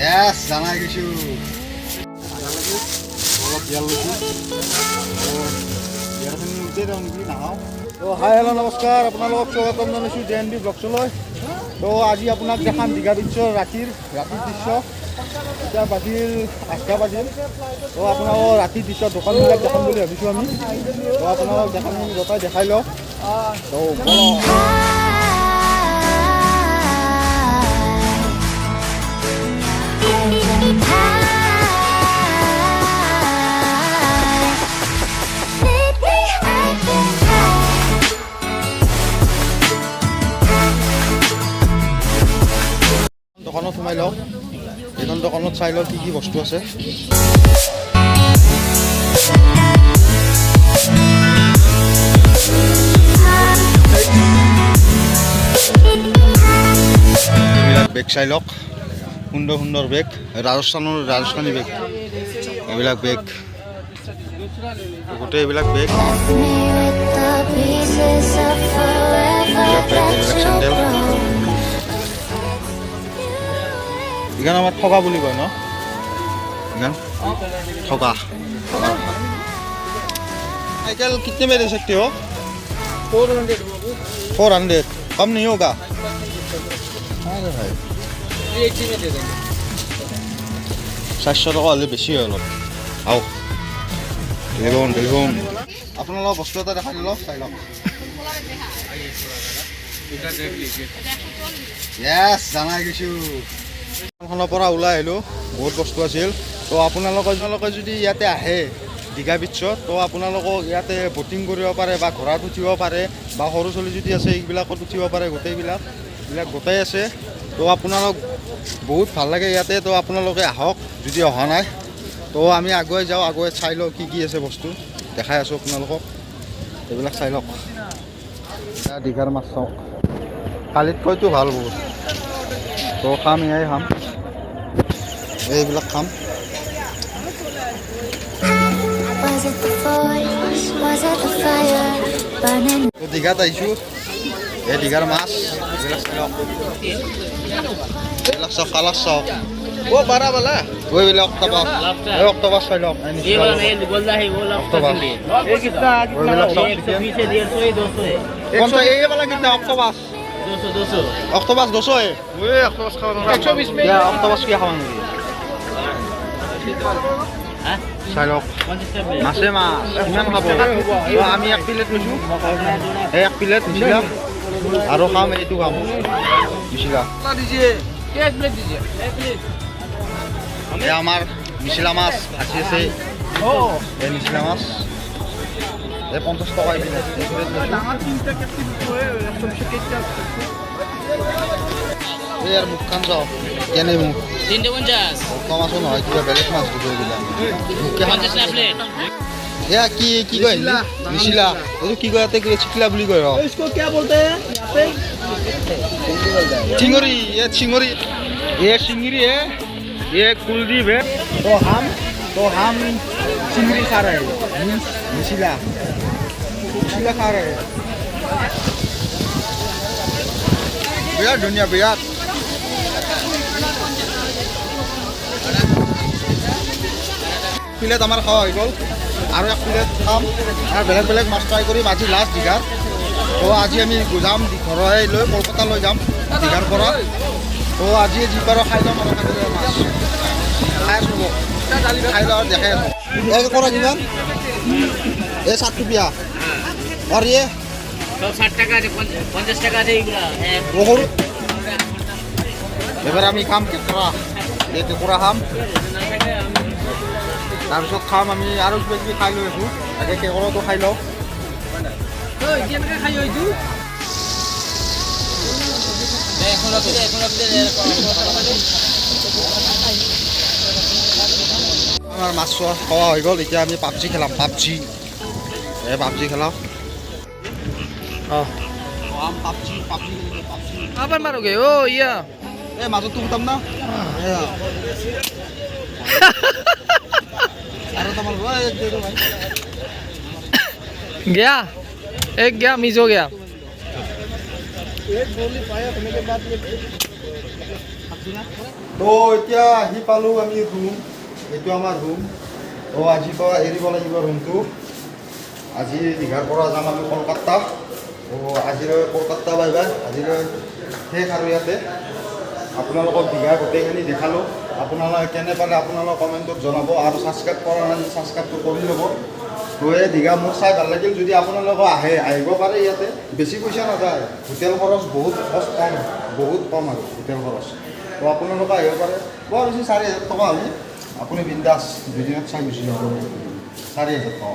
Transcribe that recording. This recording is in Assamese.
Yes, জানাই গৈছো। অলপ বিয়াল লৈছো। বিয়াৰখিনি উঠে যাওঁ নেকি নাখাওঁ। তো হাই হেল্ল' নমস্কাৰ, আপোনালোকক স্বাগতম জনাইছোঁ JNB ব্লগছলৈ। তো আজি আপোনাক দেখাম দীঘা বিচৰ ৰাতিৰ দৃশ্য। এতিয়া বাজিল 8টা বাজিল। তো আপোনালোকক ৰাতিৰ দৃশ্য দোকানবিলাক দেখাম বুলি ভাবিছোঁ আমি। তো আপোনালোকক দেখাম গোটাই দেখাই লওঁ। তো দোকানত সোমাই লওঁ। এইখন দোকানত চাই লওঁ কি বস্তু আছে। এইবিলাক বেগ চাই লওক, সুন্দৰ সুন্দৰ বেগ, ৰাজস্থানী বেগ। এইবিলাক বেগ, গোটেই এইবিলাক বেগ, চেণ্ডেল। ইখান আমাৰ ঠগা বুলি কয় ন? ইখান ঠগা। साइकिल कितने में दे सकते हो? 400। कम नहीं होगा? अरे भाई 400 টকা হ'লে বেছি হয় অলপ। আও টেলিফোন আপোনালোকৰ বস্তু এটা দেখাই দিলোঁ, চাই লওক। য়েছ, জানাই গৈছোঁ। দোকানখনৰ পৰা ওলাই আহিলোঁ, বহুত বস্তু আছিল। তো আপোনালোকে যদি ইয়াতে আহে দীঘা বিচত, তো আপোনালোকক ইয়াতে ব'টিং কৰিব পাৰে বা ঘোঁৰাত উঠিব পাৰে বা সৰু ছোৱালী যদি আছে এইবিলাকত উঠিব পাৰে। গোটেইবিলাক গোটেই আছে। তো আপোনালোক বহুত ভাল লাগে ইয়াতে। তো আপোনালোকে আহক যদি অহা নাই। তো আমি আগুৱাই যাওঁ, আগুৱাই চাই লওঁ কি আছে বস্তু, দেখাই আছোঁ আপোনালোকক। এইবিলাক চাই লওক। দীঘাৰ মাছ চাওক, কালিতকৈতো ভাল বহুত। তো খাম, এয়াই খাম, এইবিলাক খাম। দীঘাত আহিছোঁ, এই দীঘাৰ মাছ এইবিলাক চাওক, কালাৰ চাওক। বাৰাবালা এইবিলাক অক্টোপাছ চাই লওক। অক্টোপাছ 200 है। অক্টোপাছ কি খাব নেকি? চাই লওক, মাছে মাছ কিমান খাব। আমি 1 প্লেট লৈছোঁ, এই 1 প্লেট মিছিলা আৰু খাম, এইটো খাম মিছিলা। এই আমাৰ মিছিলা মাছ ভাজি আছে, এই মিছিলা মাছ এই 50 টকা প্লেট। এই আর মুখখান চাও কেনে মুখ 350 কম আছো নহয়, কিবা বেলেগ মাছ দিব এইবিলাক। এয়া কি কয় মিছিলা, এইটো কি কয়, ইয়াতে চিকলা বুলি কয়। इसको क्या बोलते हैं? चिंगरी, ये चिंगरी, ये चिंगरी है, ये कुलदीप है। तो हम चिंगरी खा रहे हैं, मिसिला खा रहे हैं। बिराट धुनिया, बिराट। প্লেট আমাৰ খাওয়া হৈ গ'ল, আৰু 1 প্লেট খাম। আৰু বেলেগ মাছ ট্ৰাই কৰিম। আজি লাষ্ট দীঘাৰ। তো আজি আমি যাম ঘৰহে লৈ, কলকাতা লৈ যাম দীঘাৰ পৰা। তো আজি যি পাৰোঁ খাই যাম আৰু মাছ খাই আছোঁ, খাই যাওঁ, দেখাই আছোঁ। এই কৰা কিমান? এই 60 টকীয়া আৰু ইয়ে 60 টাকা আছে, 50 টাকা আছে এইগুলা। বহুত। এবাৰ আমি খাম কেঁকোৰা, এই কেঁকোৰা খাম। তাৰপিছত খাম আমি আৰু কিবা কিবি খাই লৈ আছোঁ। তাকে কেঁকোৰাটো খাই লওঁ। আমাৰ মাছ খোৱা হৈ গ'ল। এতিয়া আমি পাবজি খেলাম, পাবজি খেলাম। PUBG Apa maroge? Oh iya. মাজতো উঠাম না। আৰু তোমাৰ गया, एक गया, मिस हो गया। তো এতিয়া আহি পালোঁ আমি ৰুম, এইটো আমাৰ ৰুম। তো আজিৰ পৰা এৰিব লাগিব ৰুমটো। আজি দীঘাৰ পৰা যাম আমি কলকাতা। তো আজিলৈ কলকাতা বাই বাই, আজিলৈ শেষ আৰু ইয়াতে। আপোনালোকক দীঘা গোটেইখিনি দেখালোঁ। আপোনালোকে কেনে পালে আপোনালোকে কমেণ্টত জনাব আৰু ছাবস্ক্ৰাইব কৰা নাই ছাবস্ক্ৰাইবটো কৰি ল'ব। তো এই দীঘা মোৰ চাই ভাল লাগিল। যদি আপোনালোকে আহিব পাৰে ইয়াতে, বেছি পইচা নাযায়। হোটেল খৰচ বহুত কম আৰু হোটেল খৰচ। তো আপোনালোকে আহিব পাৰে। বৰ বেছি 4,000 টকা হ'লে আপুনি বিন্দাছ দুদিনত চাই গুচি যাব। 4,000 টকা।